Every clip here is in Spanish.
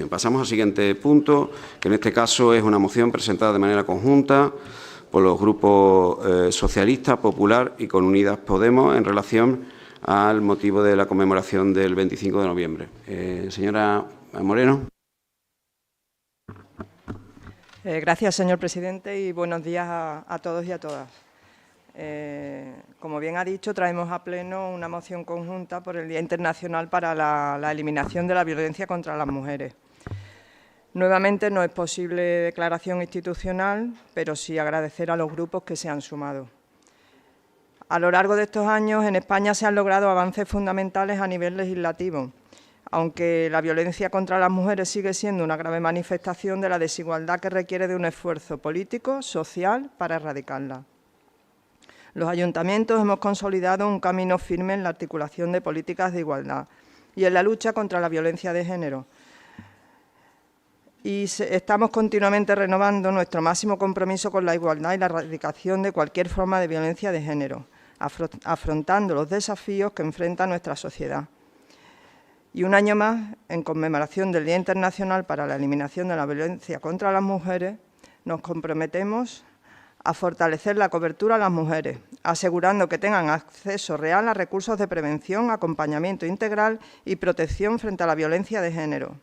Pasamos al siguiente punto, que en este caso es una moción presentada de manera conjunta por los grupos Socialista, Popular y con Unidas Podemos en relación al motivo de la conmemoración del 25 de noviembre. Señora Moreno. Gracias, señor presidente, y buenos días a todos y a todas. Como bien ha dicho, traemos a pleno una moción conjunta por el Día Internacional para la Eliminación de la Violencia contra las Mujeres. Nuevamente no es posible declaración institucional, pero sí agradecer a los grupos que se han sumado. A lo largo de estos años, en España se han logrado avances fundamentales a nivel legislativo, aunque la violencia contra las mujeres sigue siendo una grave manifestación de la desigualdad que requiere de un esfuerzo político, social, para erradicarla. Los ayuntamientos hemos consolidado un camino firme en la articulación de políticas de igualdad y en la lucha contra la violencia de género. Y estamos continuamente renovando nuestro máximo compromiso con la igualdad y la erradicación de cualquier forma de violencia de género, afrontando los desafíos que enfrenta nuestra sociedad. Y un año más, en conmemoración del Día Internacional para la Eliminación de la Violencia contra las Mujeres, nos comprometemos a fortalecer la cobertura a las mujeres, asegurando que tengan acceso real a recursos de prevención, acompañamiento integral y protección frente a la violencia de género.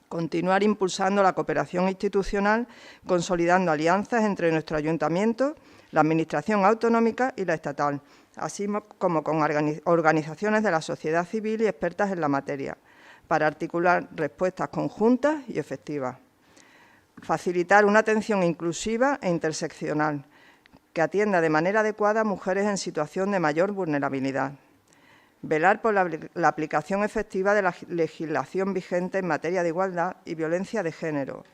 Continuar impulsando la cooperación institucional, consolidando alianzas entre nuestro ayuntamiento, la Administración autonómica y la estatal, así como con organizaciones de la sociedad civil y expertas en la materia, para articular respuestas conjuntas y efectivas. Facilitar una atención inclusiva e interseccional, que atienda de manera adecuada a mujeres en situación de mayor vulnerabilidad. Velar por la aplicación efectiva de la legislación vigente en materia de igualdad y violencia de género.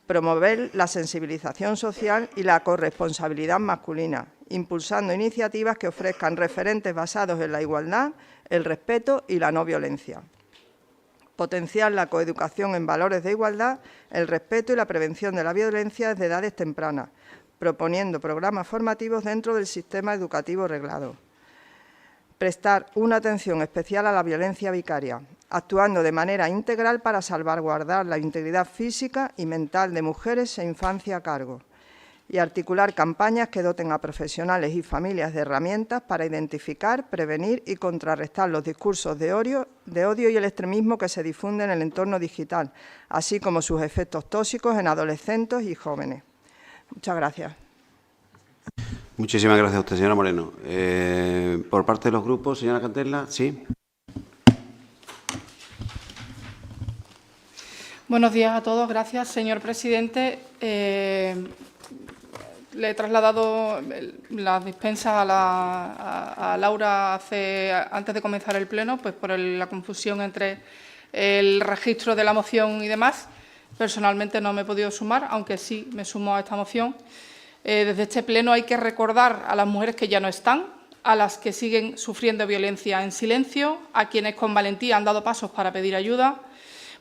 Promover la sensibilización social y la corresponsabilidad masculina, impulsando iniciativas que ofrezcan referentes basados en la igualdad, el respeto y la no violencia. Potenciar la coeducación en valores de igualdad, el respeto y la prevención de la violencia desde edades tempranas, proponiendo programas formativos dentro del sistema educativo reglado. Prestar una atención especial a la violencia vicaria, actuando de manera integral para salvaguardar la integridad física y mental de mujeres e infancia a cargo. Y articular campañas que doten a profesionales y familias de herramientas para identificar, prevenir y contrarrestar los discursos de odio y el extremismo que se difunden en el entorno digital, así como sus efectos tóxicos en adolescentes y jóvenes. Muchas gracias. Muchísimas gracias a usted, señora Moreno. Por parte de los grupos, señora Cantella, ¿sí? Buenos días a todos. Gracias, señor presidente. Le he trasladado las dispensas a Laura antes de comenzar el pleno, pues por la confusión entre el registro de la moción y demás. Personalmente no me he podido sumar, aunque sí me sumo a esta moción. Desde este pleno hay que recordar a las mujeres que ya no están, a las que siguen sufriendo violencia en silencio, a quienes con valentía han dado pasos para pedir ayuda,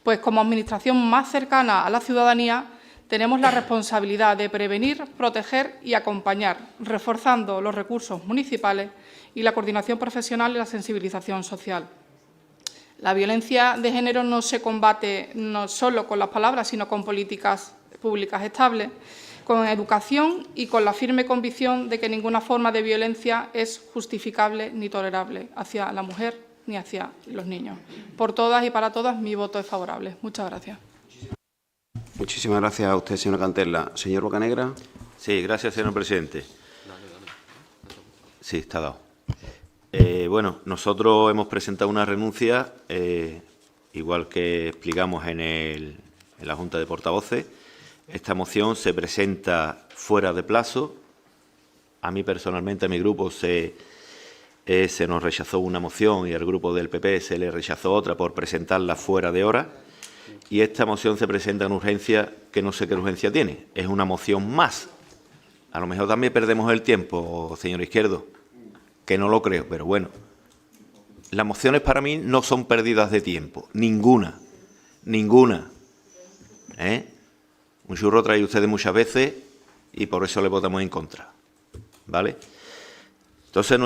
pues como administración más cercana a la ciudadanía tenemos la responsabilidad de prevenir, proteger y acompañar, reforzando los recursos municipales y la coordinación profesional y la sensibilización social. La violencia de género no se combate no solo con las palabras, sino con políticas públicas estables, con educación y con la firme convicción de que ninguna forma de violencia es justificable ni tolerable hacia la mujer ni hacia los niños. Por todas y para todas, mi voto es favorable. Muchas gracias. Muchísimas gracias a usted, señora Cantella. Señor Bocanegra. Sí, gracias, señor presidente. Sí, está dado. Bueno, nosotros hemos presentado una renuncia, igual que explicamos en la Junta de Portavoces. Esta moción se presenta fuera de plazo. A mí personalmente, a mi grupo, se nos rechazó una moción y al grupo del PP se le rechazó otra por presentarla fuera de hora. Y esta moción se presenta en urgencia, que no sé qué urgencia tiene. Es una moción más. A lo mejor también perdemos el tiempo, señor Izquierdo, que no lo creo, pero bueno. Las mociones para mí no son pérdidas de tiempo. Ninguna. Ninguna. Un churro trae ustedes muchas veces y por eso le votamos en contra. ¿Vale? Entonces,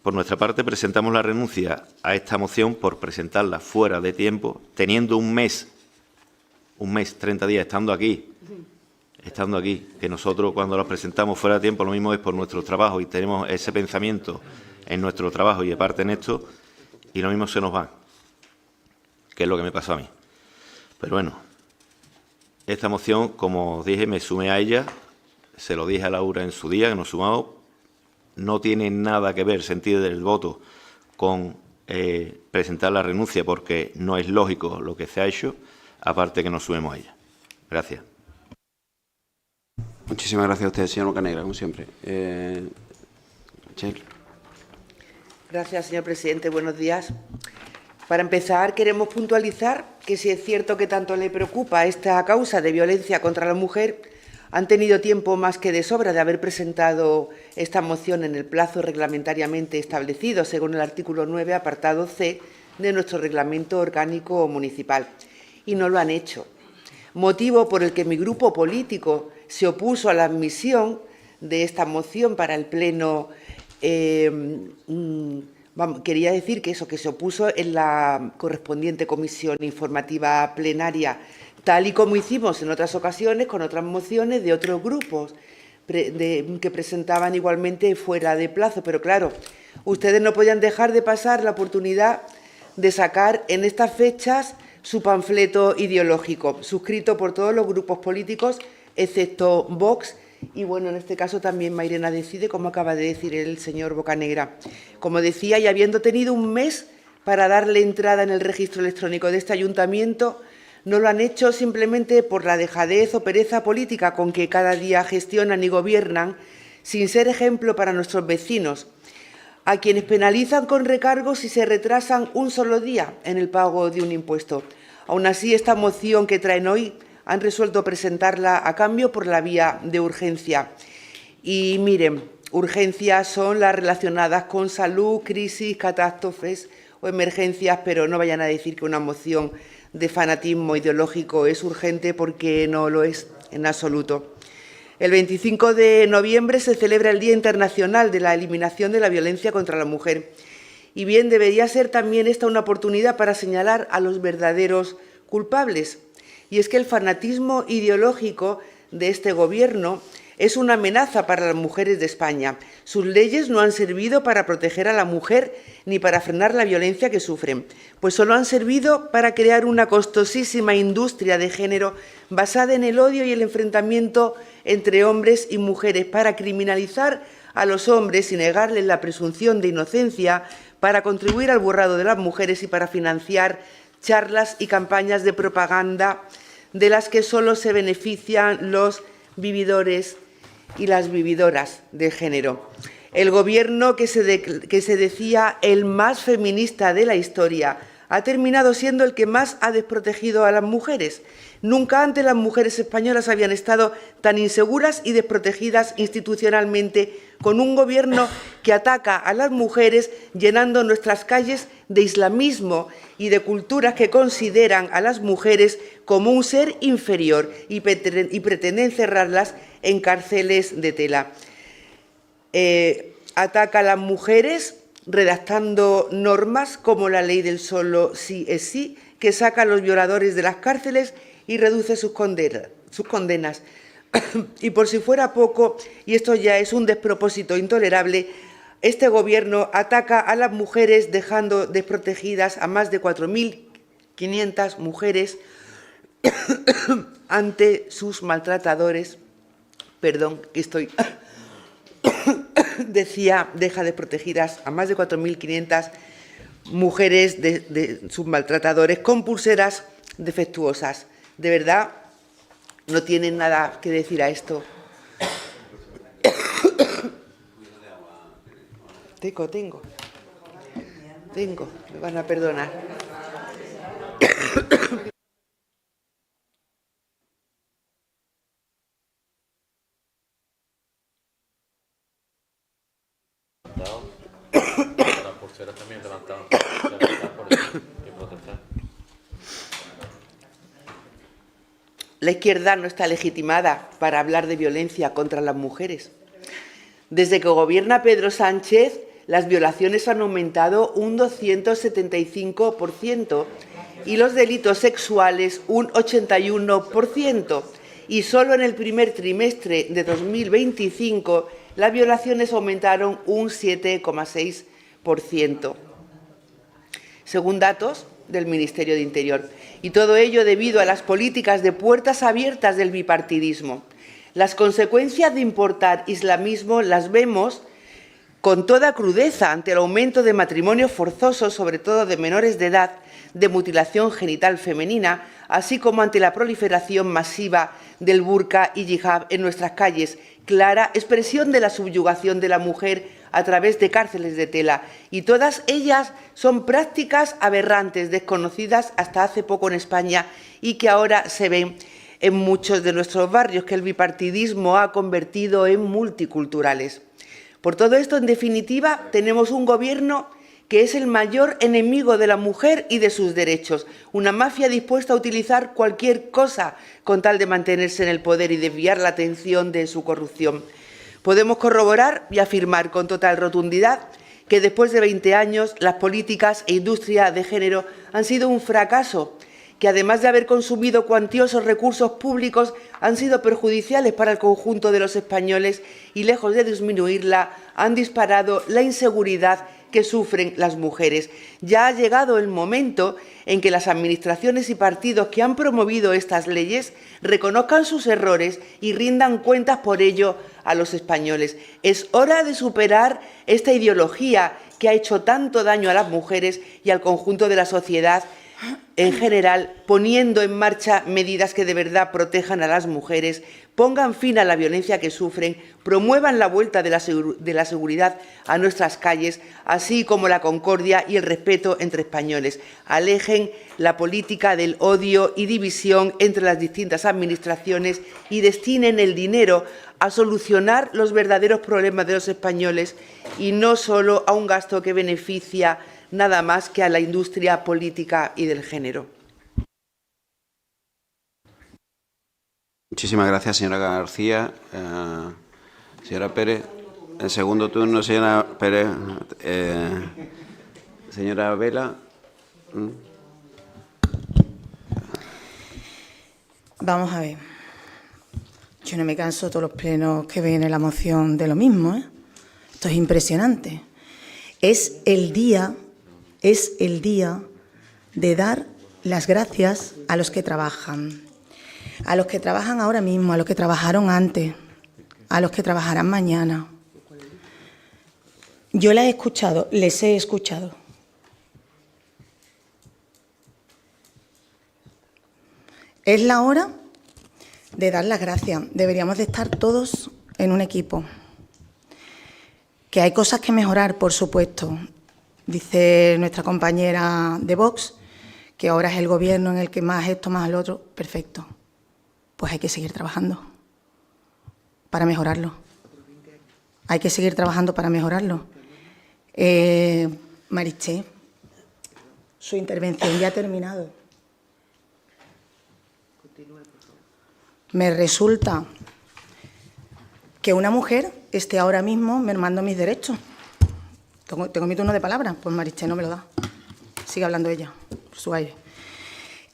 por nuestra parte, presentamos la renuncia a esta moción por presentarla fuera de tiempo, teniendo un mes un mes, 30 días, estando aquí, que nosotros cuando los presentamos fuera de tiempo, lo mismo es por nuestro trabajo y tenemos ese pensamiento en nuestro trabajo y aparte en esto, y lo mismo se nos va, que es lo que me pasó a mí. Pero bueno, esta moción, como os dije, me sumé a ella, se lo dije a Laura en su día, que nos sumamos, no tiene nada que ver el sentido del voto con presentar la renuncia, porque no es lógico lo que se ha hecho, aparte que nos sumemos a ella. Gracias. Muchísimas gracias a usted, señor Bocanegra, como siempre. Chel. Gracias, señor presidente. Buenos días. Para empezar, queremos puntualizar que si es cierto que tanto le preocupa esta causa de violencia contra la mujer, han tenido tiempo más que de sobra de haber presentado esta moción en el plazo reglamentariamente establecido, según el artículo 9, apartado C, de nuestro reglamento orgánico municipal. Y no lo han hecho. Motivo por el que mi grupo político se opuso a la admisión de esta moción para el Pleno. Quería decir que eso, que se opuso en la correspondiente comisión informativa plenaria, tal y como hicimos en otras ocasiones con otras mociones de otros grupos que presentaban igualmente fuera de plazo. Pero claro, ustedes no podían dejar de pasar la oportunidad de sacar en estas fechas su panfleto ideológico, suscrito por todos los grupos políticos, excepto Vox. Y, bueno, en este caso también Mairena decide, como acaba de decir el señor Bocanegra. Como decía, y habiendo tenido un mes para darle entrada en el registro electrónico de este ayuntamiento, no lo han hecho simplemente por la dejadez o pereza política con que cada día gestionan y gobiernan, sin ser ejemplo para nuestros vecinos, a quienes penalizan con recargos si se retrasan un solo día en el pago de un impuesto. Aún así, esta moción que traen hoy han resuelto presentarla a cambio por la vía de urgencia. Y miren, urgencias son las relacionadas con salud, crisis, catástrofes o emergencias, pero no vayan a decir que una moción de fanatismo ideológico es urgente, porque no lo es en absoluto. El 25 de noviembre se celebra el Día Internacional de la Eliminación de la Violencia contra la Mujer. Y bien, debería ser también esta una oportunidad para señalar a los verdaderos culpables. Y es que el fanatismo ideológico de este Gobierno es una amenaza para las mujeres de España. Sus leyes no han servido para proteger a la mujer ni para frenar la violencia que sufren, pues solo han servido para crear una costosísima industria de género basada en el odio y el enfrentamiento entre hombres y mujeres, para criminalizar a los hombres y negarles la presunción de inocencia, para contribuir al borrado de las mujeres y para financiar charlas y campañas de propaganda de las que solo se benefician los vividores y las vividoras de género. El Gobierno que se decía el más feminista de la historia ha terminado siendo el que más ha desprotegido a las mujeres. Nunca antes las mujeres españolas habían estado tan inseguras y desprotegidas institucionalmente, con un Gobierno que ataca a las mujeres llenando nuestras calles de islamismo y de culturas que consideran a las mujeres como un ser inferior y pretenden cerrarlas en cárceles de tela. Ataca a las mujeres redactando normas como la ley del solo sí es sí, que saca a los violadores de las cárceles y reduce sus condenas. Y por si fuera poco, y esto ya es un despropósito intolerable, este Gobierno ataca a las mujeres dejando desprotegidas a más de 4.500 mujeres ante sus maltratadores. Perdón, que estoy... Decía, deja desprotegidas a más de 4.500 mujeres de sus maltratadores con pulseras defectuosas. De verdad, no tienen nada que decir a esto. Tengo, me van a perdonar. Las pulseras también levantaban y protestar. La izquierda no está legitimada para hablar de violencia contra las mujeres. Desde que gobierna Pedro Sánchez, las violaciones han aumentado un 275% y los delitos sexuales un 81%. Y solo en el primer trimestre de 2025 las violaciones aumentaron un 7,6%, según datos del Ministerio de Interior. Y todo ello debido a las políticas de puertas abiertas del bipartidismo. Las consecuencias de importar islamismo las vemos con toda crudeza ante el aumento de matrimonios forzosos, sobre todo de menores de edad, de mutilación genital femenina, así como ante la proliferación masiva del burka y hijab en nuestras calles, clara expresión de la subyugación de la mujer a través de cárceles de tela. Y todas ellas son prácticas aberrantes, desconocidas hasta hace poco en España y que ahora se ven en muchos de nuestros barrios, que el bipartidismo ha convertido en multiculturales. Por todo esto, en definitiva, tenemos un Gobierno que es el mayor enemigo de la mujer y de sus derechos, una mafia dispuesta a utilizar cualquier cosa con tal de mantenerse en el poder y desviar la atención de su corrupción. Podemos corroborar y afirmar con total rotundidad que después de 20 años las políticas e industria de género han sido un fracaso, que además de haber consumido cuantiosos recursos públicos, han sido perjudiciales para el conjunto de los españoles y, lejos de disminuirla, han disparado la inseguridad que sufren las mujeres. Ya ha llegado el momento en que las administraciones y partidos que han promovido estas leyes reconozcan sus errores y rindan cuentas por ello a los españoles. Es hora de superar esta ideología que ha hecho tanto daño a las mujeres y al conjunto de la sociedad en general, poniendo en marcha medidas que de verdad protejan a las mujeres, pongan fin a la violencia que sufren, promuevan la vuelta de la seguridad a nuestras calles, así como la concordia y el respeto entre españoles. Alejen la política del odio y división entre las distintas administraciones y destinen el dinero a solucionar los verdaderos problemas de los españoles y no solo a un gasto que beneficia nada más que a la industria política y del género. Muchísimas gracias, señora García. Señora Pérez, en segundo turno, señora Pérez. Señora Vela. Vamos a ver. Yo no me canso todos los plenos que viene la moción de lo mismo, ¿eh? Esto es impresionante. Es el día de dar las gracias a los que trabajan ahora mismo, a los que trabajaron antes, a los que trabajarán mañana. Yo les he escuchado. Es la hora de dar las gracias. Deberíamos de estar todos en un equipo. Que hay cosas que mejorar, por supuesto. Dice nuestra compañera de Vox que ahora es el Gobierno en el que más esto, más el otro. Perfecto. Pues hay que seguir trabajando para mejorarlo. Hay que seguir trabajando para mejorarlo. Mariché, su intervención ya ha terminado. Me resulta que una mujer esté ahora mismo mermando mis derechos. Tengo mi turno de palabra, pues Mariché no me lo da. Sigue hablando ella, por su aire.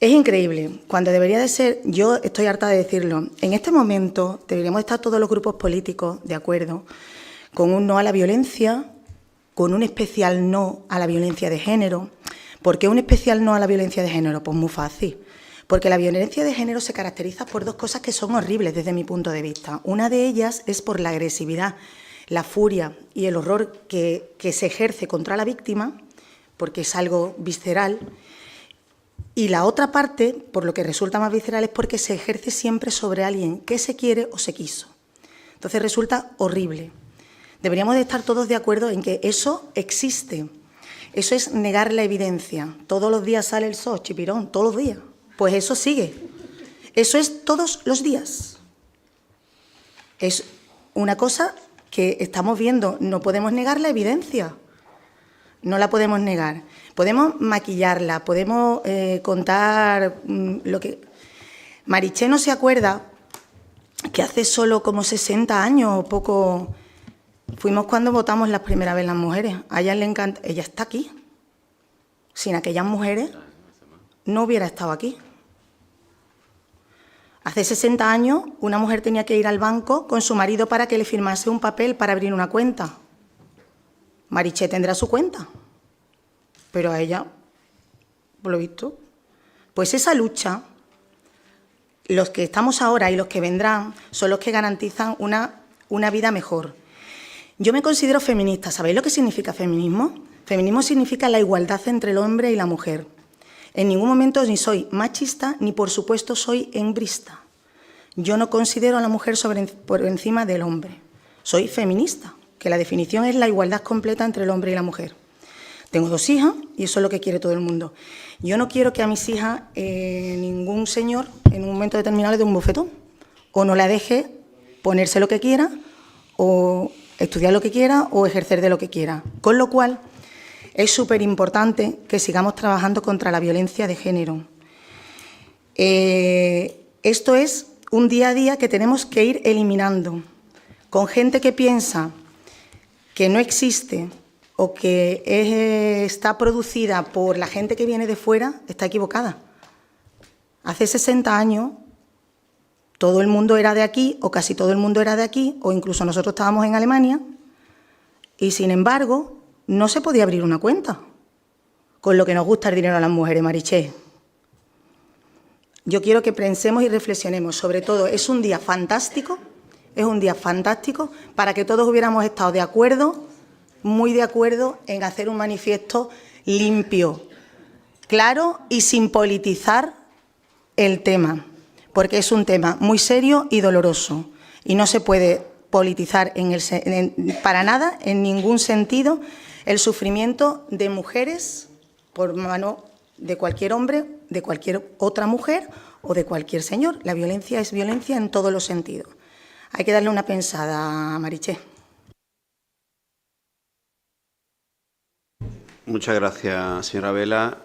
Es increíble, cuando debería de ser, yo estoy harta de decirlo, en este momento deberíamos estar todos los grupos políticos de acuerdo con un no a la violencia, con un especial no a la violencia de género. ¿Por qué un especial no a la violencia de género? Pues muy fácil. Porque la violencia de género se caracteriza por dos cosas que son horribles desde mi punto de vista. Una de ellas es por la agresividad, la furia y el horror que se ejerce contra la víctima, porque es algo visceral. Y la otra parte, por lo que resulta más visceral, es porque se ejerce siempre sobre alguien que se quiere o se quiso. Entonces resulta horrible. Deberíamos de estar todos de acuerdo en que eso existe. Eso es negar la evidencia. Todos los días sale el sol, chipirón, todos los días. Pues eso sigue. Eso es todos los días. Es una cosa que estamos viendo. No podemos negar la evidencia. No la podemos negar. Podemos maquillarla, podemos contar lo que... Mariché no se acuerda que hace solo como 60 años o poco... Fuimos cuando votamos la primera vez las mujeres. A ella le encanta... Ella está aquí. Sin aquellas mujeres no hubiera estado aquí. Hace 60 años, una mujer tenía que ir al banco con su marido para que le firmase un papel para abrir una cuenta. Mariché tendrá su cuenta, pero a ella, por lo visto, pues esa lucha, los que estamos ahora y los que vendrán, son los que garantizan una vida mejor. Yo me considero feminista. ¿Sabéis lo que significa feminismo? Feminismo significa la igualdad entre el hombre y la mujer. En ningún momento ni soy machista, ni por supuesto soy hembrista. Yo no considero a la mujer por encima del hombre. Soy feminista, que la definición es la igualdad completa entre el hombre y la mujer. Tengo 2 hijas y eso es lo que quiere todo el mundo. Yo no quiero que a mis hijas ningún señor en un momento determinado le dé un bofetón o no la deje ponerse lo que quiera o estudiar lo que quiera o ejercer de lo que quiera. Con lo cual, es súper importante que sigamos trabajando contra la violencia de género. Esto es un día a día que tenemos que ir eliminando. Con gente que piensa que no existe o que está producida por la gente que viene de fuera, está equivocada. Hace 60 años todo el mundo era de aquí, o casi todo el mundo era de aquí, o incluso nosotros estábamos en Alemania, y sin embargo no se podía abrir una cuenta, con lo que nos gusta el dinero a las mujeres, Mariché. Yo quiero que pensemos y reflexionemos, sobre todo, es un día fantástico para que todos hubiéramos estado de acuerdo, muy de acuerdo, en hacer un manifiesto limpio, claro y sin politizar el tema, porque es un tema muy serio y doloroso y no se puede politizar para nada, en ningún sentido, el sufrimiento de mujeres por mano de cualquier hombre, de cualquier otra mujer o de cualquier señor. La violencia es violencia en todos los sentidos. Hay que darle una pensada a Mariché. Muchas gracias, señora Vela.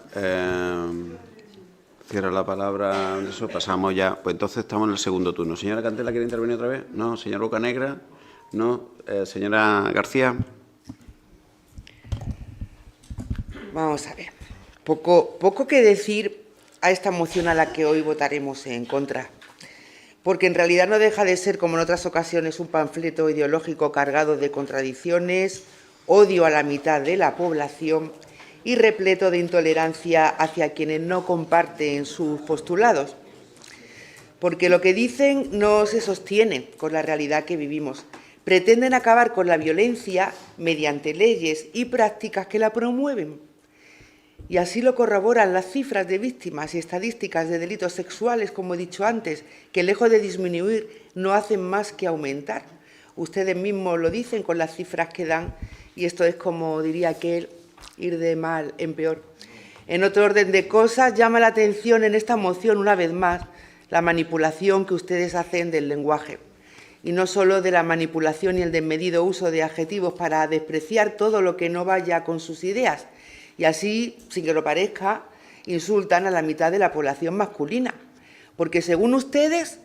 Cierra la palabra. Eso pasamos ya. Pues entonces estamos en el segundo turno. Señora Cantela, ¿quiere intervenir otra vez? No. Señora Bocanegra. No. Señora García. Vamos a ver. Poco que decir a esta moción a la que hoy votaremos en contra, porque en realidad no deja de ser, como en otras ocasiones, un panfleto ideológico cargado de contradicciones, odio a la mitad de la población y repleto de intolerancia hacia quienes no comparten sus postulados, porque lo que dicen no se sostiene con la realidad que vivimos. Pretenden acabar con la violencia mediante leyes y prácticas que la promueven. Y así lo corroboran las cifras de víctimas y estadísticas de delitos sexuales, como he dicho antes, que lejos de disminuir no hacen más que aumentar. Ustedes mismos lo dicen con las cifras que dan y esto es, como diría aquel, ir de mal en peor. En otro orden de cosas, llama la atención en esta moción, una vez más, la manipulación que ustedes hacen del lenguaje. Y no solo de la manipulación y el desmedido uso de adjetivos para despreciar todo lo que no vaya con sus ideas. Y así, sin que lo parezca, insultan a la mitad de la población masculina. Porque según ustedes,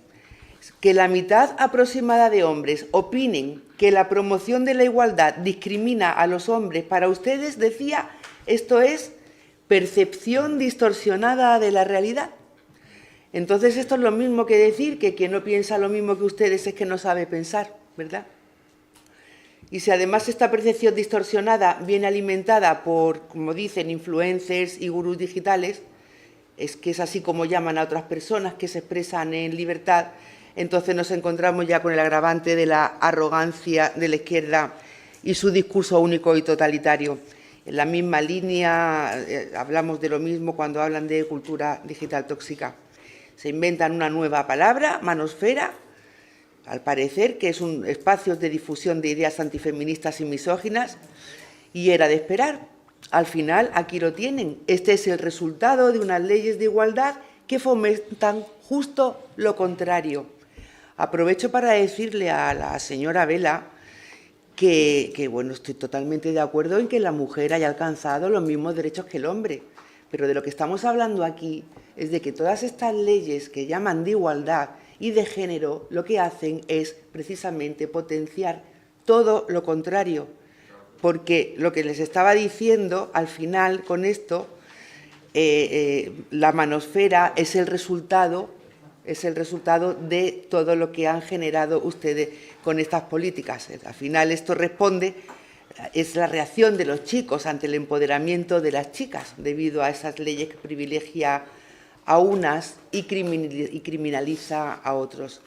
que la mitad aproximada de hombres opinen que la promoción de la igualdad discrimina a los hombres, para ustedes, decía, esto es percepción distorsionada de la realidad. Entonces, esto es lo mismo que decir que quien no piensa lo mismo que ustedes es que no sabe pensar, ¿verdad? Y si además esta percepción distorsionada viene alimentada por, como dicen, influencers y gurús digitales, es que es así como llaman a otras personas que se expresan en libertad, entonces nos encontramos ya con el agravante de la arrogancia de la izquierda y su discurso único y totalitario. En la misma línea, hablamos de lo mismo cuando hablan de cultura digital tóxica. Se inventan una nueva palabra, manosfera, al parecer, que es un espacio de difusión de ideas antifeministas y misóginas, y era de esperar. Al final, aquí lo tienen. Este es el resultado de unas leyes de igualdad que fomentan justo lo contrario. Aprovecho para decirle a la señora Vela que bueno, estoy totalmente de acuerdo en que la mujer haya alcanzado los mismos derechos que el hombre, pero de lo que estamos hablando aquí es de que todas estas leyes que llaman de igualdad y de género lo que hacen es precisamente potenciar todo lo contrario, porque lo que les estaba diciendo al final con esto la manosfera es el resultado de todo lo que han generado ustedes con estas políticas. Al final esto responde, es la reacción de los chicos ante el empoderamiento de las chicas debido a esas leyes que privilegia a unas y criminaliza a otros.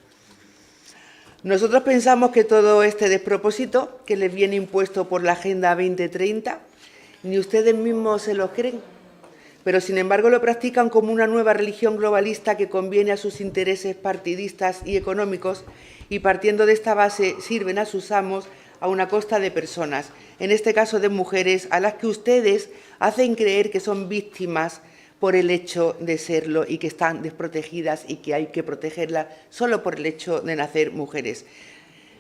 Nosotros pensamos que todo este despropósito que les viene impuesto por la Agenda 2030, ni ustedes mismos se lo creen, pero sin embargo lo practican como una nueva religión globalista que conviene a sus intereses partidistas y económicos, y partiendo de esta base sirven a sus amos a una costa de personas, en este caso de mujeres, a las que ustedes hacen creer que son víctimas por el hecho de serlo y que están desprotegidas y que hay que protegerlas solo por el hecho de nacer mujeres.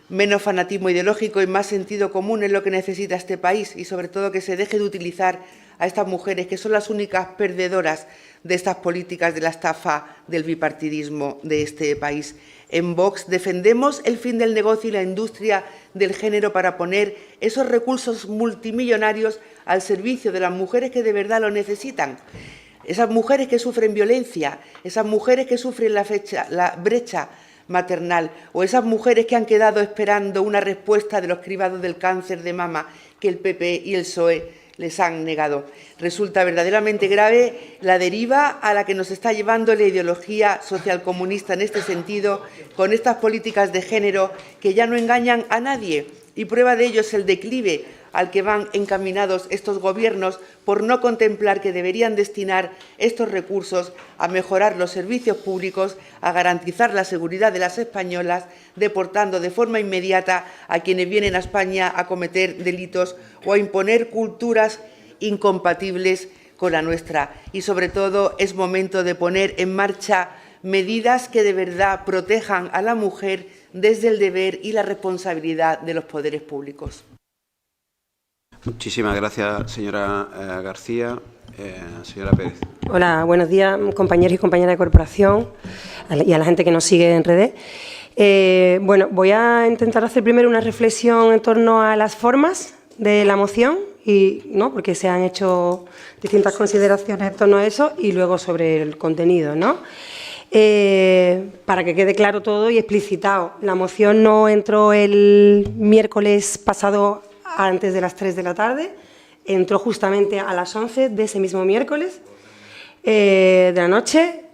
Menos fanatismo ideológico y más sentido común es lo que necesita este país, y sobre todo que se deje de utilizar a estas mujeres, que son las únicas perdedoras de estas políticas de la estafa del bipartidismo de este país. En Vox defendemos el fin del negocio y la industria del género para poner esos recursos multimillonarios al servicio de las mujeres que de verdad lo necesitan. Esas mujeres que sufren violencia, esas mujeres que sufren la brecha maternal, o esas mujeres que han quedado esperando una respuesta de los cribados del cáncer de mama que el PP y el PSOE les han negado. Resulta verdaderamente grave la deriva a la que nos está llevando la ideología socialcomunista en este sentido, con estas políticas de género que ya no engañan a nadie, y prueba de ello es el declive al que van encaminados estos gobiernos por no contemplar que deberían destinar estos recursos a mejorar los servicios públicos, a garantizar la seguridad de las españolas, deportando de forma inmediata a quienes vienen a España a cometer delitos o a imponer culturas incompatibles con la nuestra. Y, sobre todo, es momento de poner en marcha medidas que de verdad protejan a la mujer desde el deber y la responsabilidad de los poderes públicos. Muchísimas gracias, señora García. Señora Pérez. Hola, buenos días, compañeros y compañeras de corporación y a la gente que nos sigue en redes. Bueno, voy a intentar hacer primero una reflexión en torno a las formas de la moción, y no, porque se han hecho distintas consideraciones en torno a eso, y luego sobre el contenido, ¿no? Para que quede claro todo y explicitado, la moción no entró el miércoles pasado antes de las 3 de la tarde, entró justamente a las 11 de ese mismo miércoles de la noche.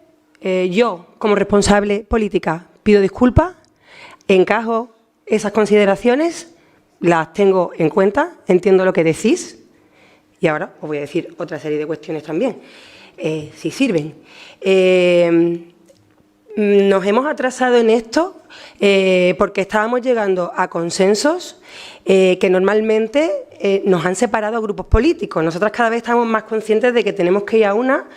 Yo, como responsable política, pido disculpas, encajo esas consideraciones, las tengo en cuenta, entiendo lo que decís, y ahora os voy a decir otra serie de cuestiones también, si sirven. Nos hemos atrasado en esto porque estábamos llegando a consensos que normalmente nos han separado a grupos políticos. Nosotras cada vez estamos más conscientes de que tenemos que ir a una,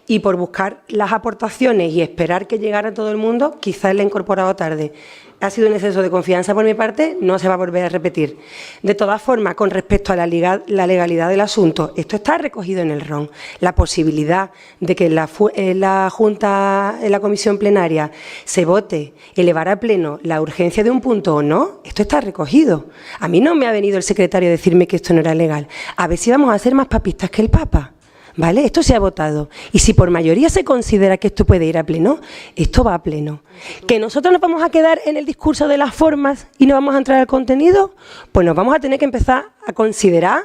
y por buscar las aportaciones y esperar que llegara todo el mundo, quizás la he incorporado tarde. Ha sido un exceso de confianza por mi parte, no se va a volver a repetir. De todas formas, con respecto a la legalidad del asunto, esto está recogido en el RON. La posibilidad de que en la Junta, en la comisión plenaria, se vote, elevar a pleno la urgencia de un punto o no, esto está recogido. A mí no me ha venido el secretario a decirme que esto no era legal. A ver si vamos a ser más papistas que el Papa. ¿Vale? Esto se ha votado. Y si por mayoría se considera que esto puede ir a pleno, esto va a pleno. ¿Que nosotros nos vamos a quedar en el discurso de las formas y no vamos a entrar al contenido? Pues nos vamos a tener que empezar a considerar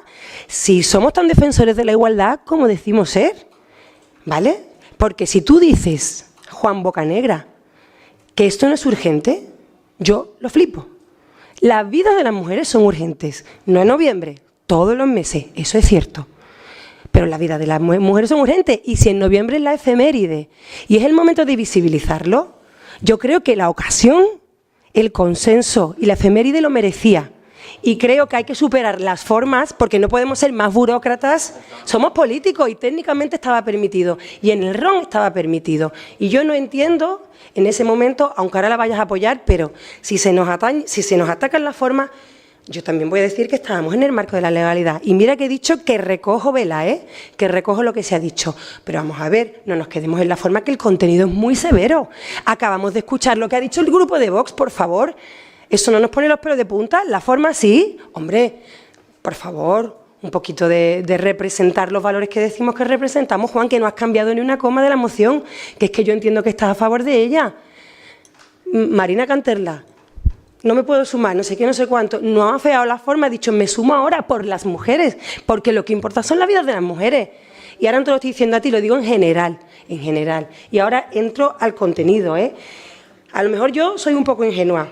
si somos tan defensores de la igualdad como decimos ser. ¿Vale? Porque si tú dices, Juan Bocanegra, que esto no es urgente, yo lo flipo. Las vidas de las mujeres son urgentes. No en noviembre, todos los meses, eso es cierto. Pero la vida de las mujeres son urgentes, y si en noviembre es la efeméride y es el momento de visibilizarlo, yo creo que la ocasión, el consenso y la efeméride lo merecía. Y creo que hay que superar las formas, porque no podemos ser más burócratas. Somos políticos y técnicamente estaba permitido, y en el RON estaba permitido. Y yo no entiendo en ese momento, aunque ahora la vayas a apoyar, pero si se nos atacan las formas, yo también voy a decir que estábamos en el marco de la legalidad. Y mira que he dicho que recojo vela, que recojo lo que se ha dicho. Pero vamos a ver, no nos quedemos en la forma, que el contenido es muy severo. Acabamos de escuchar lo que ha dicho el grupo de Vox, por favor. ¿Eso no nos pone los pelos de punta? ¿La forma sí? Hombre, por favor, un poquito de representar los valores que decimos que representamos. Juan, que no has cambiado ni una coma de la moción, que es que yo entiendo que estás a favor de ella. Marina Canterla, no me puedo sumar, no sé qué, no sé cuánto. No ha afeado la forma, ha dicho, me sumo ahora por las mujeres, porque lo que importa son las vidas de las mujeres. Y ahora no te lo estoy diciendo a ti, lo digo en general, en general. Y ahora entro al contenido, ¿eh? A lo mejor yo soy un poco ingenua.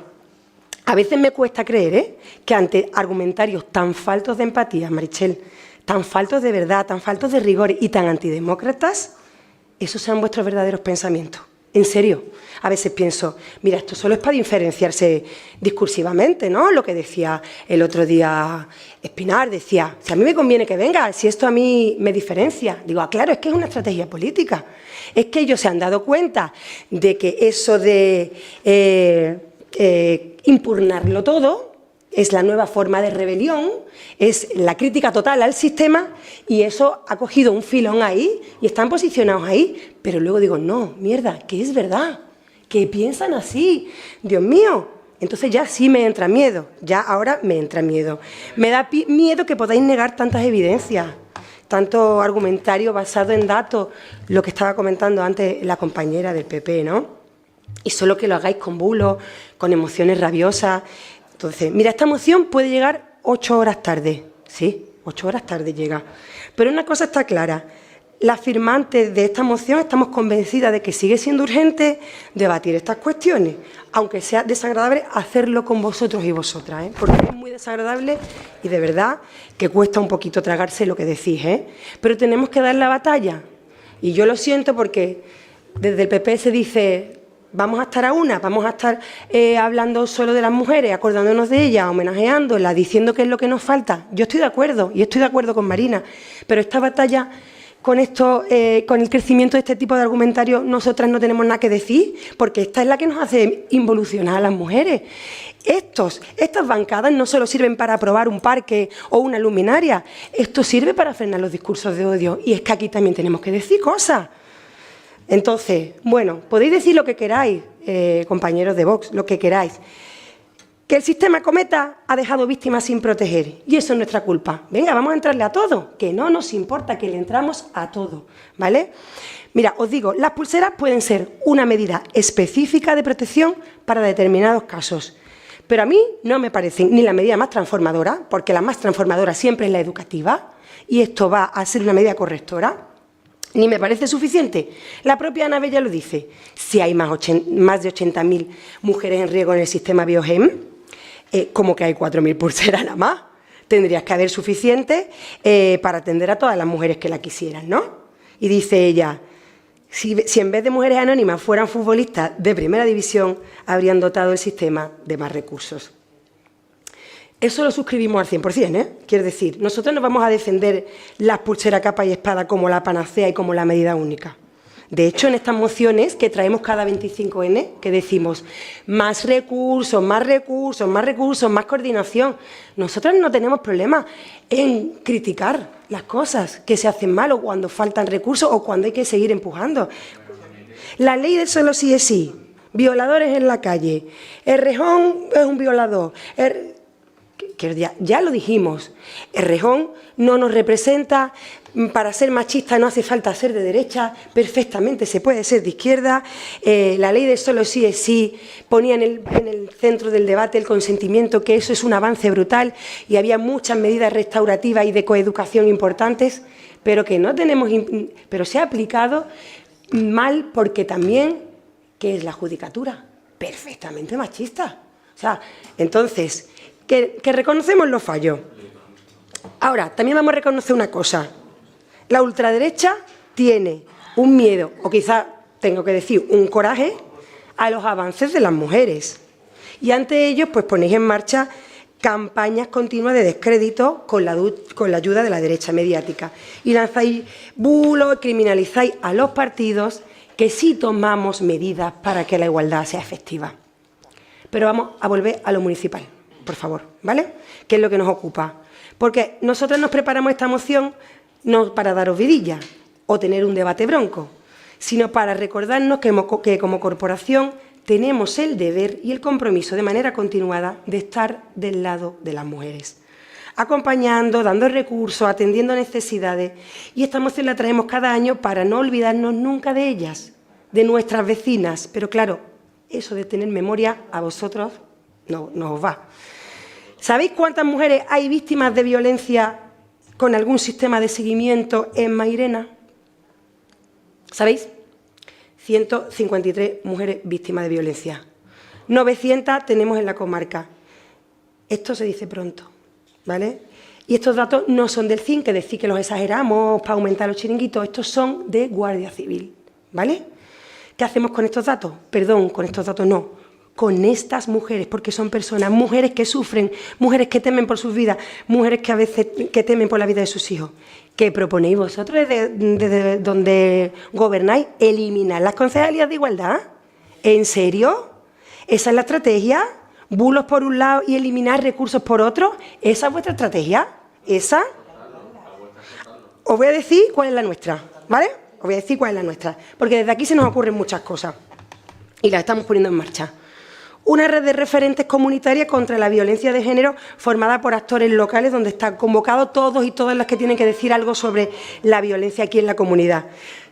A veces me cuesta creer, que ante argumentarios tan faltos de empatía, Meritxell, tan faltos de verdad, tan faltos de rigor y tan antidemócratas, esos sean vuestros verdaderos pensamientos. En serio, a veces pienso, mira, esto solo es para diferenciarse discursivamente, ¿no? Lo que decía el otro día Espinar, decía, si a mí me conviene que venga, si esto a mí me diferencia. Digo, claro, es que es una estrategia política. Es que ellos se han dado cuenta de que eso de impugnarlo todo es la nueva forma de rebelión, es la crítica total al sistema, y eso ha cogido un filón ahí y están posicionados ahí. Pero luego digo, no, mierda, que es verdad, que piensan así, Dios mío. Entonces ya sí me entra miedo, ya ahora me entra miedo. Me da miedo que podáis negar tantas evidencias, tanto argumentario basado en datos, lo que estaba comentando antes la compañera del PP, ¿no? Y solo que lo hagáis con bulos, con emociones rabiosas. Entonces, mira, esta moción puede llegar 8 horas tarde, sí, 8 horas tarde llega. Pero una cosa está clara, las firmantes de esta moción estamos convencidas de que sigue siendo urgente debatir estas cuestiones, aunque sea desagradable hacerlo con vosotros y vosotras, ¿eh? Porque es muy desagradable y de verdad que cuesta un poquito tragarse lo que decís, ¿eh? Pero tenemos que dar la batalla. Y yo lo siento porque desde el PP se dice, vamos a estar a una, vamos a estar hablando solo de las mujeres, acordándonos de ellas, homenajeándolas, diciendo qué es lo que nos falta. Yo estoy de acuerdo, y estoy de acuerdo con Marina, pero esta batalla con esto, con el crecimiento de este tipo de argumentarios, nosotras no tenemos nada que decir, porque esta es la que nos hace involucionar a las mujeres. Estas bancadas no solo sirven para aprobar un parque o una luminaria, esto sirve para frenar los discursos de odio, y es que aquí también tenemos que decir cosas. Entonces, bueno, podéis decir lo que queráis, compañeros de Vox, lo que queráis. Que el sistema Cometa ha dejado víctimas sin proteger, y eso es nuestra culpa. Venga, vamos a entrarle a todo, que no nos importa, que le entramos a todo, ¿vale? Mira, os digo, las pulseras pueden ser una medida específica de protección para determinados casos, pero a mí no me parecen ni la medida más transformadora, porque la más transformadora siempre es la educativa, y esto va a ser una medida correctora, ni me parece suficiente. La propia Ana Bella lo dice. Si hay más de 80.000 mujeres en riesgo en el sistema Biogem, como que hay 4.000 pulseras nada más. Tendrías que haber suficiente para atender a todas las mujeres que la quisieran, ¿no? Y dice ella, si en vez de mujeres anónimas fueran futbolistas de primera división, habrían dotado el sistema de más recursos. Eso lo suscribimos al 100%, ¿eh? Quiero decir, nosotros no vamos a defender las pulseras capa y espada como la panacea y como la medida única. De hecho, en estas mociones que traemos cada 25N, que decimos más recursos, más recursos, más recursos, más coordinación, nosotros no tenemos problema en criticar las cosas que se hacen mal o cuando faltan recursos o cuando hay que seguir empujando. La ley de solo sí es sí, violadores en la calle, Errejón es un violador, que ya lo dijimos, Errejón no nos representa, para ser machista no hace falta ser de derecha, perfectamente se puede ser de izquierda, la ley de solo sí es sí ponía en el centro del debate el consentimiento, que eso es un avance brutal y había muchas medidas restaurativas y de coeducación importantes, pero que no tenemos, pero se ha aplicado mal porque también, ¿qué es la judicatura? Perfectamente machista. O sea, entonces, que reconocemos los fallos. Ahora, también vamos a reconocer una cosa. La ultraderecha tiene un miedo, o quizá tengo que decir un coraje, a los avances de las mujeres. Y ante ellos, pues ponéis en marcha campañas continuas de descrédito con la ayuda de la derecha mediática. Y lanzáis bulos, criminalizáis a los partidos que sí tomamos medidas para que la igualdad sea efectiva. Pero vamos a volver a lo municipal, por favor, ¿vale? ¿Qué es lo que nos ocupa? Porque nosotros nos preparamos esta moción no para daros vidilla o tener un debate bronco, sino para recordarnos que como corporación tenemos el deber y el compromiso de manera continuada de estar del lado de las mujeres. acompañando, dando recursos, atendiendo necesidades. Y esta moción la traemos cada año para no olvidarnos nunca de ellas, de nuestras vecinas. Pero claro, eso de tener memoria a vosotros no os va. ¿Sabéis cuántas mujeres hay víctimas de violencia con algún sistema de seguimiento en Mairena? ¿Sabéis? 153 mujeres víctimas de violencia. 900 tenemos en la comarca. Esto se dice pronto, ¿vale? Y estos datos no son del CIN, que decir que los exageramos para aumentar los chiringuitos. Estos son de Guardia Civil, ¿vale? ¿Qué hacemos con estos datos? Perdón, con estos datos no. Con estas mujeres, porque son personas, mujeres que sufren, mujeres que temen por sus vidas, mujeres que a veces que temen por la vida de sus hijos. ¿Qué proponéis vosotros desde donde gobernáis? ¿Eliminar las concejalías de igualdad? ¿En serio? ¿Esa es la estrategia? ¿Bulos por un lado y eliminar recursos por otro? ¿Esa es vuestra estrategia? ¿Esa? Os voy a decir cuál es la nuestra, ¿vale? Os voy a decir cuál es la nuestra, porque desde aquí se nos ocurren muchas cosas y las estamos poniendo en marcha. Una red de referentes comunitarias contra la violencia de género formada por actores locales donde están convocados todos y todas las que tienen que decir algo sobre la violencia aquí en la comunidad.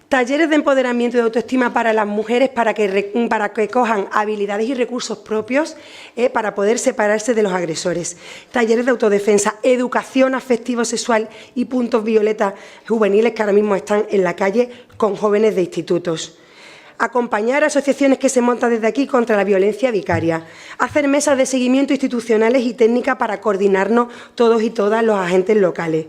Talleres de empoderamiento y de autoestima para las mujeres para que cojan habilidades y recursos propios para poder separarse de los agresores. Talleres de autodefensa, educación afectivo-sexual y puntos violetas juveniles que ahora mismo están en la calle con jóvenes de institutos. Acompañar a asociaciones que se montan desde aquí contra la violencia vicaria. Hacer mesas de seguimiento institucionales y técnicas para coordinarnos todos y todas los agentes locales.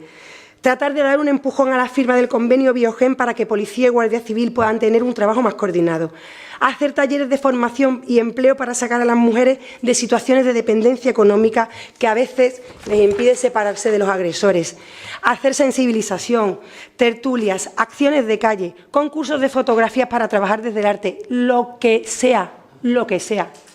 Tratar de dar un empujón a la firma del convenio Biogen para que Policía y Guardia Civil puedan tener un trabajo más coordinado. Hacer talleres de formación y empleo para sacar a las mujeres de situaciones de dependencia económica que a veces les impide separarse de los agresores. Hacer sensibilización, tertulias, acciones de calle, concursos de fotografías para trabajar desde el arte, lo que sea,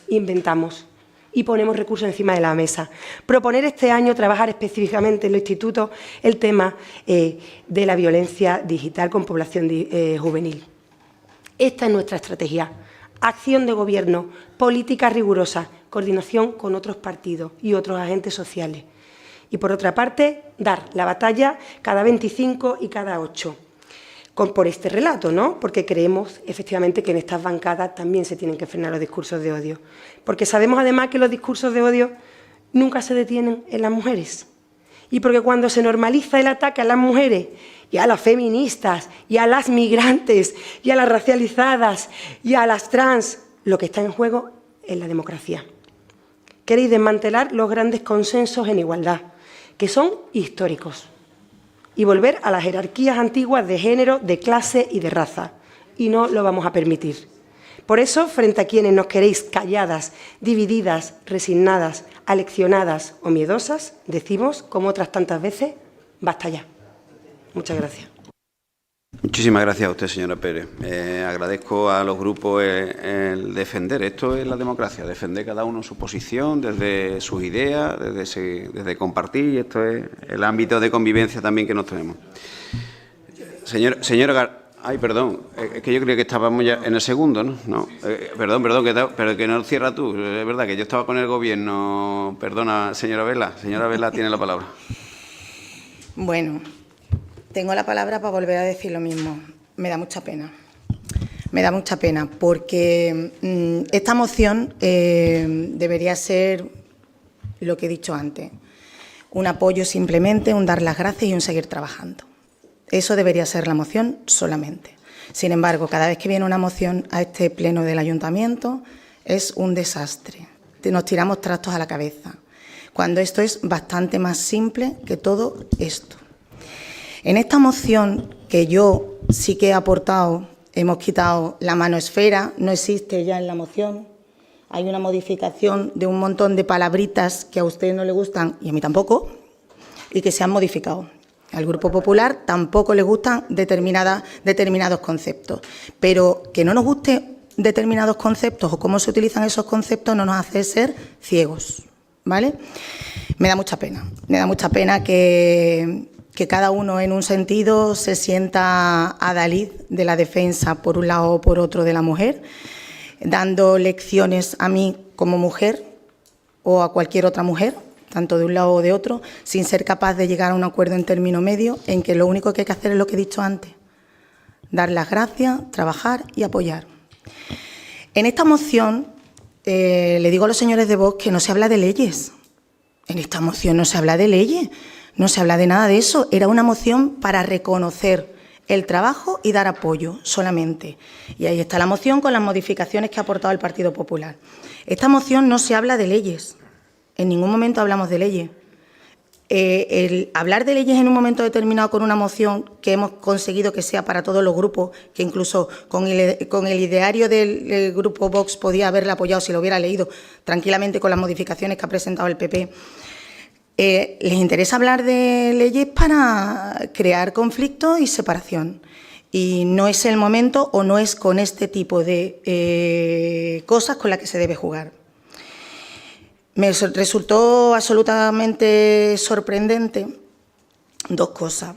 inventamos. Y ponemos recursos encima de la mesa. Proponer este año trabajar específicamente en los institutos el tema de la violencia digital con población juvenil. Esta es nuestra estrategia. Acción de gobierno, política rigurosa, coordinación con otros partidos y otros agentes sociales. Y, por otra parte, dar la batalla cada 25 y cada 8. Por este relato, ¿no? Porque creemos, efectivamente, que en estas bancadas también se tienen que frenar los discursos de odio. Porque sabemos, además, que los discursos de odio nunca se detienen en las mujeres. Y porque cuando se normaliza el ataque a las mujeres y a las feministas y a las migrantes y a las racializadas y a las trans, lo que está en juego es la democracia. Queréis desmantelar los grandes consensos en igualdad, que son históricos, y volver a las jerarquías antiguas de género, de clase y de raza. Y no lo vamos a permitir. Por eso, frente a quienes nos queréis calladas, divididas, resignadas, aleccionadas o miedosas, decimos, como otras tantas veces, basta ya. Muchas gracias. Muchísimas gracias a usted, señora Pérez. Agradezco a los grupos el defender. Esto es la democracia, defender cada uno su posición desde sus ideas, desde compartir, y esto es el ámbito de convivencia también que nos tenemos. Señora ay, perdón, es que yo creía que estábamos ya en el segundo, ¿no? No, perdón, pero que no cierra tú. Es verdad que yo estaba con el Gobierno. Perdona, señora Vela. Señora Vela tiene la palabra. Bueno, tengo la palabra para volver a decir lo mismo. Me da mucha pena. Me da mucha pena porque esta moción debería ser lo que he dicho antes. Un apoyo simplemente, un dar las gracias y un seguir trabajando. Eso debería ser la moción solamente. Sin embargo, cada vez que viene una moción a este pleno del ayuntamiento es un desastre. Nos tiramos trastos a la cabeza, cuando esto es bastante más simple que todo esto. En esta moción que yo sí que he aportado, hemos quitado la manoesfera, no existe ya en la moción. Hay una modificación de un montón de palabritas que a ustedes no les gustan y a mí tampoco, y que se han modificado. Al Grupo Popular tampoco les gustan determinados conceptos, pero que no nos guste determinados conceptos o cómo se utilizan esos conceptos no nos hace ser ciegos, ¿vale? Me da mucha pena que cada uno en un sentido se sienta adalid de la defensa por un lado o por otro de la mujer, dando lecciones a mí como mujer o a cualquier otra mujer tanto de un lado o de otro, sin ser capaz de llegar a un acuerdo en término medio, en que lo único que hay que hacer es lo que he dicho antes: dar las gracias, trabajar y apoyar. En esta moción le digo a los señores de Vox que no se habla de leyes. En esta moción no se habla de leyes, no se habla de nada de eso. Era una moción para reconocer el trabajo y dar apoyo solamente. Y ahí está la moción con las modificaciones que ha aportado el Partido Popular. Esta moción no se habla de leyes. En ningún momento hablamos de leyes. El hablar de leyes en un momento determinado con una moción que hemos conseguido que sea para todos los grupos, que incluso con el ideario del grupo Vox podía haberla apoyado si lo hubiera leído tranquilamente con las modificaciones que ha presentado el PP. Les interesa hablar de leyes para crear conflicto y separación. Y no es el momento o no es con este tipo de cosas con las que se debe jugar. Me resultó absolutamente sorprendente dos cosas.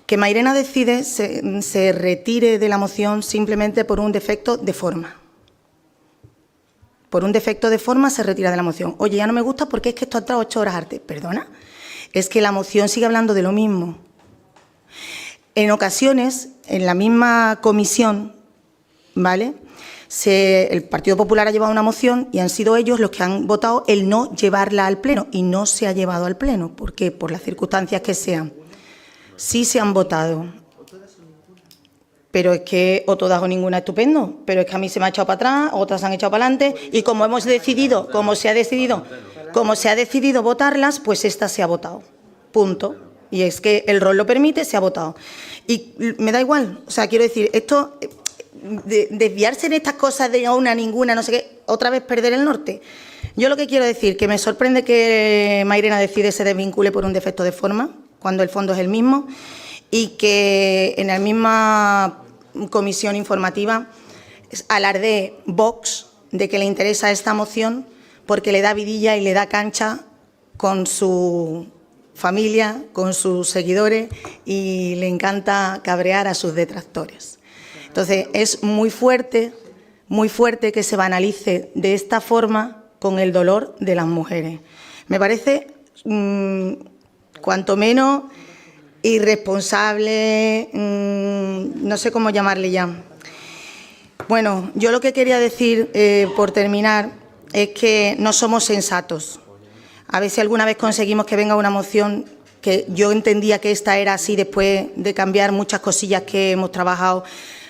Que Mairena Decide se retire de la moción simplemente por un defecto de forma. Por un defecto de forma se retira de la moción. Oye, ya no me gusta porque es que esto ha entrado 8 horas antes. ¿Perdona? Es que la moción sigue hablando de lo mismo. En ocasiones, en la misma comisión, ¿vale?, el Partido Popular ha llevado una moción y han sido ellos los que han votado el no llevarla al Pleno, y no se ha llevado al Pleno. ¿Por qué? Por las circunstancias que sean. Sí se han votado. Pero es que o todas o ninguna, estupendo, pero es que a mí se me ha echado para atrás, otras se han echado para adelante, y como hemos decidido, como se ha decidido votarlas, pues esta se ha votado. Punto. Y es que el rol lo permite, se ha votado. Y me da igual, o sea, quiero decir, esto, desviarse en estas cosas de una, ninguna, no sé qué, otra vez perder el norte. Yo lo que quiero decir, que me sorprende que Mairena Decide se desvincule por un defecto de forma, cuando el fondo es el mismo, y que en la misma comisión informativa alardee Vox de que le interesa esta moción porque le da vidilla y le da cancha con su familia, con sus seguidores, y le encanta cabrear a sus detractores. Entonces, es muy fuerte que se banalice de esta forma con el dolor de las mujeres. Me parece, cuanto menos, irresponsable, no sé cómo llamarle ya. Bueno, yo lo que quería decir, por terminar, es que no somos sensatos. A ver si alguna vez conseguimos que venga una moción, que yo entendía que esta era así después de cambiar muchas cosillas que hemos trabajado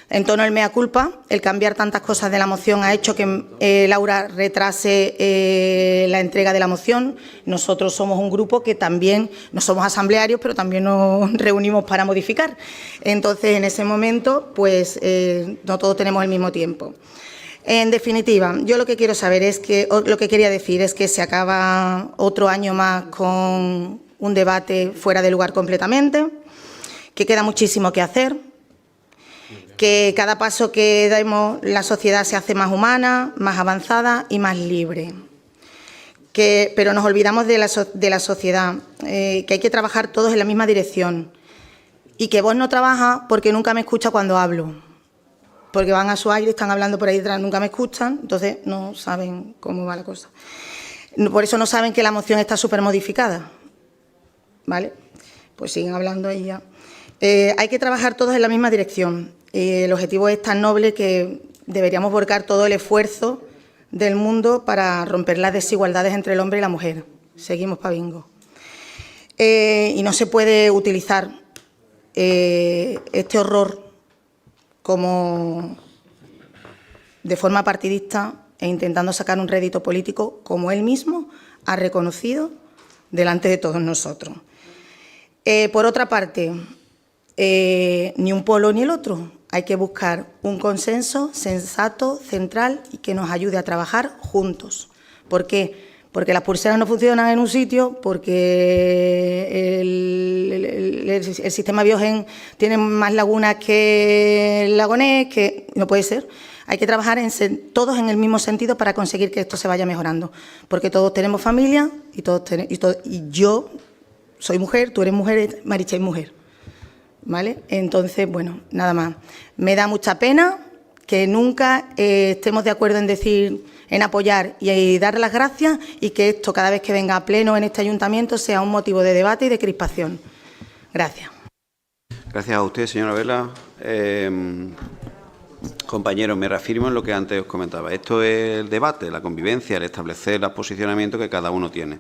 en torno al mea culpa. El cambiar tantas cosas de la moción ha hecho que Laura retrase la entrega de la moción. Nosotros somos un grupo que también, no somos asamblearios, pero también nos reunimos para modificar. Entonces, en ese momento, pues no todos tenemos el mismo tiempo. En definitiva, yo lo que quiero saber es que, lo que quería decir es que se acaba otro año más con un debate fuera de lugar completamente, que queda muchísimo que hacer, que cada paso que damos la sociedad se hace más humana, más avanzada y más libre. Pero nos olvidamos de la sociedad, que hay que trabajar todos en la misma dirección, y que Vox no trabaja porque nunca me escucha cuando hablo, porque van a su aire, están hablando por ahí detrás, nunca me escuchan, entonces no saben cómo va la cosa. Por eso no saben que la moción está súper modificada, ¿vale? Pues siguen hablando ahí ya. Hay que trabajar todos en la misma dirección. El objetivo es tan noble que deberíamos volcar todo el esfuerzo del mundo para romper las desigualdades entre el hombre y la mujer. Seguimos pa' bingo. Y no se puede utilizar este horror como de forma partidista e intentando sacar un rédito político, como él mismo ha reconocido delante de todos nosotros. Por otra parte, ni un polo ni el otro. Hay que buscar un consenso sensato, central, y que nos ayude a trabajar juntos. ¿Por qué? Porque las pulseras no funcionan en un sitio, porque el sistema Biogen tiene más lagunas que el Lagonés, que no puede ser. Hay que trabajar todos en el mismo sentido para conseguir que esto se vaya mejorando, porque todos tenemos familia y yo soy mujer, tú eres mujer, Maricha es mujer, ¿vale? Entonces, bueno, nada más. Me da mucha pena que nunca estemos de acuerdo en decir, en apoyar y dar las gracias, y que esto, cada vez que venga a pleno en este ayuntamiento, sea un motivo de debate y de crispación. Gracias. Gracias a usted, señora Vela. Compañeros, me reafirmo en lo que antes os comentaba. Esto es el debate, la convivencia, el establecer los posicionamientos que cada uno tiene.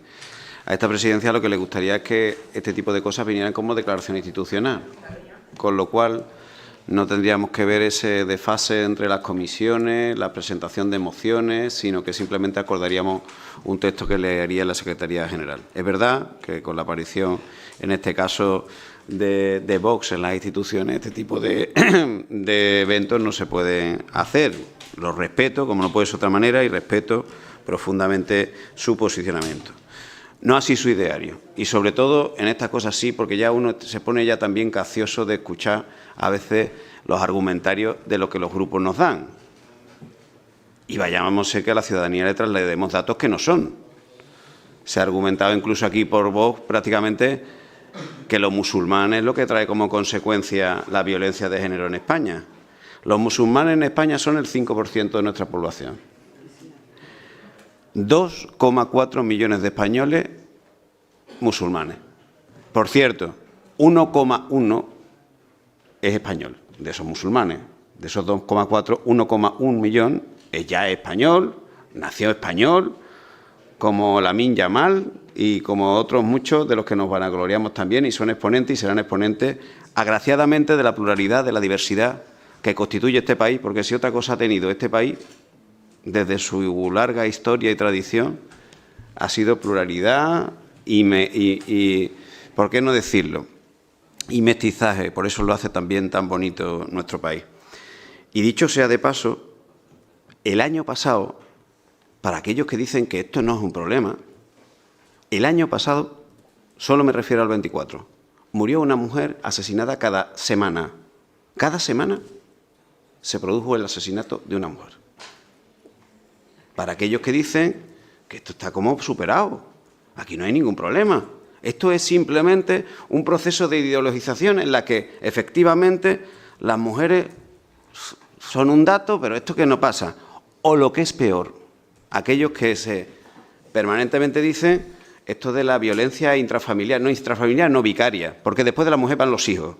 A esta presidencia lo que le gustaría es que este tipo de cosas vinieran como declaración institucional, con lo cual no tendríamos que ver ese desfase entre las comisiones, la presentación de mociones, sino que simplemente acordaríamos un texto que leería la Secretaría General. Es verdad que con la aparición, en este caso, de Vox en las instituciones, este tipo de eventos no se pueden hacer. Los respeto, como no puede ser de otra manera, y respeto profundamente su posicionamiento. No así su ideario. Y sobre todo en estas cosas sí, porque ya uno se pone ya también capcioso de escuchar a veces los argumentarios de lo que los grupos nos dan. Y vayamos a que a la ciudadanía le traslademos datos que no son. Se ha argumentado incluso aquí por Vox prácticamente que los musulmanes es lo que trae como consecuencia la violencia de género en España. Los musulmanes en España son el 5% de nuestra población. 2,4 millones de españoles musulmanes. Por cierto, 1,1 es español, de esos musulmanes. De esos 2,4, 1,1 millón es ya español, nació español, como Lamine Yamal y como otros muchos de los que nos vanagloriamos también, y son exponentes y serán exponentes, agraciadamente, de la pluralidad, de la diversidad que constituye este país, porque si otra cosa ha tenido este país, desde su larga historia y tradición, ha sido pluralidad y ¿por qué no decirlo?, y mestizaje. Por eso lo hace también tan bonito nuestro país. Y dicho sea de paso, el año pasado, para aquellos que dicen que esto no es un problema, el año pasado, solo me refiero al 24, murió una mujer asesinada cada semana. Cada semana se produjo el asesinato de una mujer. Para aquellos que dicen que esto está como superado, aquí no hay ningún problema. Esto es simplemente un proceso de ideologización en la que efectivamente las mujeres son un dato, pero esto que no pasa. O lo que es peor, aquellos que permanentemente dicen esto de la violencia intrafamiliar, no vicaria, porque después de la mujer van los hijos.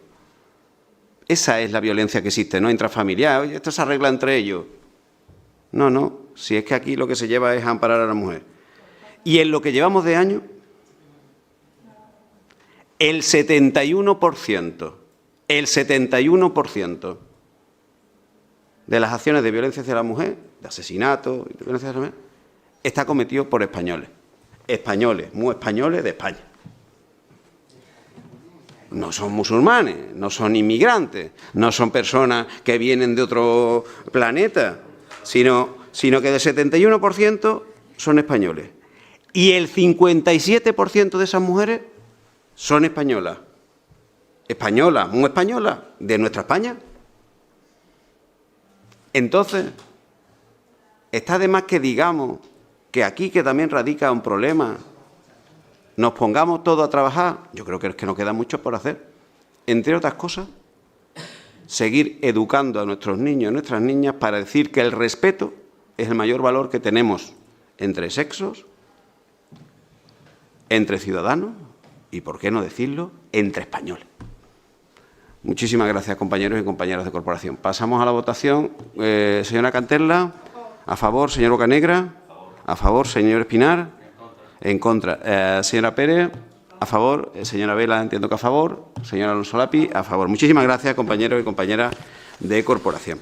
Esa es la violencia que existe, no intrafamiliar. Oye, esto se arregla entre ellos. No, si es que aquí lo que se lleva es amparar a la mujer. Y en lo que llevamos de año, el 71% de las acciones de violencia hacia la mujer, de asesinato, de violencia hacia la mujer, está cometido por españoles. Españoles, muy españoles de España. No son musulmanes, no son inmigrantes, no son personas que vienen de otro planeta, sino que del 71% son españoles. Y el 57% de esas mujeres son españolas. Españolas, muy españolas, de nuestra España. Entonces, está de más que digamos que aquí, que también radica un problema, nos pongamos todos a trabajar. Yo creo que es que nos queda mucho por hacer. Entre otras cosas, seguir educando a nuestros niños y nuestras niñas para decir que el respeto es el mayor valor que tenemos entre sexos, entre ciudadanos y, por qué no decirlo, entre españoles. Muchísimas gracias, compañeros y compañeras de corporación. Pasamos a la votación. Señora Canterla, a favor. Señor Bocanegra, a favor. Señor Espinar, en contra. Señora Pérez, a favor. Señora Vela, entiendo que a favor. Señor Alonso Lapi, a favor. Muchísimas gracias, compañeros y compañeras de corporación.